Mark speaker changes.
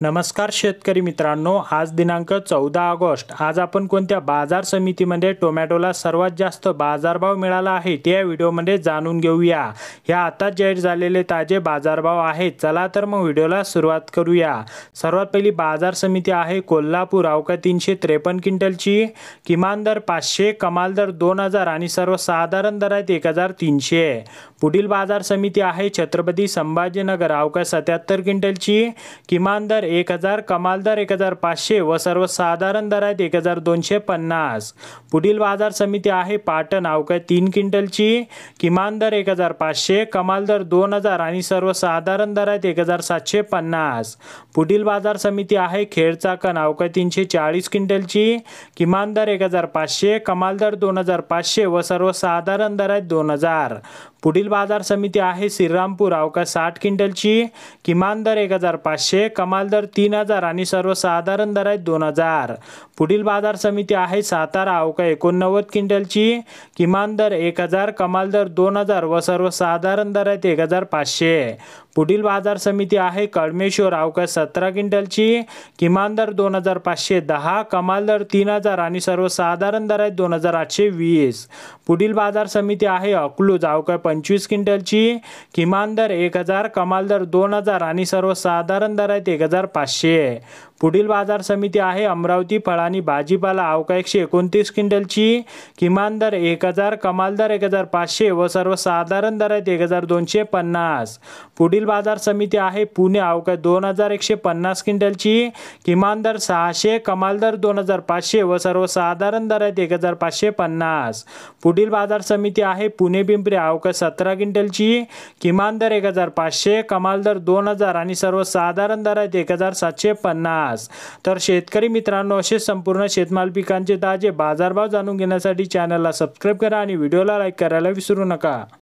Speaker 1: नमस्कार शेतकरी मित्रांनो, आज दिनांक 14 ऑगस्ट। आज आपण कोणत्या बाजार समितीमध्ये टोमॅटोला सर्वात जास्त बाजारभाव मिळाला आहे ते या व्हिडिओमध्ये जाणून घेऊया। ह्या आता जाहीर झालेले ताजे बाजारभाव आहेत। चला तर मग व्हिडिओला सुरुवात करूया। सर्वात पहिली बाजार समिती आहे कोल्हापूर। अवका 353 क्विंटलची, किमान दर 500, कमाल दर 2000 आणि सर्वसाधारण दर आहेत 1300। पुढील बाजार समिती आहे छत्रपती संभाजीनगर। अवका 77 क्विंटलची, किमान दर 1000, कमाल दर 1500 व सर्वसाधारण दर आहेत 1250। पुढील बाजार समिती आहे पाटण। अवका 3 क्विंटलची, किमान दर 1500, कमाल दर 2000 आणि सर्वसाधारण दर आहेत 1750। पुढील बाजार समिती आहे खेडचाकण। अवका 340 क्विंटलची, किमान दर 1500, कमाल दर 2500 व सर्वसाधारण दर आहेत 2000। पुढील बाजार समिती आहे श्रीरामपूर। अवका 60 क्विंटलची, किमान दर 1500, कमाल दर 3000 आणि सर्वसाधारण दर आहेत 2000। पुढील बाजार समिती आहे सातारा। अवका 89 क्विंटलची, किमान दर 1000, कमाल दर 2000 व सर्वसाधारण दर आहेत 1500। पुढील बाजार समिती आहे कळमेश्वर। अवका 17 क्विंटलची, किमान दर 2510, कमाल दर 3000 आणि सर्वसाधारण दर आहेत 2820। पुढील बाजार समिती आहे अकलूज। अवका 25 क्विंटलची, किमान दर 1000, कमाल दर 2000 आणि सर्वसाधारण दर आहेत 1500। पुढील बाजार समिती आहे अमरावती फळ आणि भाजीपाला। अवका 129 क्विंटलची, किमान दर 1000, कमाल दर 1500 व सर्वसाधारण दर आहेत 1250। पुढील बाजार समिती आहे पुणे। अवका 2150 क्विंटलची, किमान दर 600, कमाल दर 2500 व सर्वसाधारण दर आहेत 1550। पुढील बाजार समिती आहे पुणे पिंपरी। अवका 17 क्विंटलची, किमान दर 1500, कमाल दर 2000 आणि सर्वसाधारण दर आहेत 1750। तर शेतकरी मित्रांनो, असे संपूर्ण शेतमाल पिकांचे ताजे बाजारभाव जाणून घेण्यासाठी चॅनलला सबस्क्राइब करा आणि व्हिडिओला लाईक करायला विसरू नका।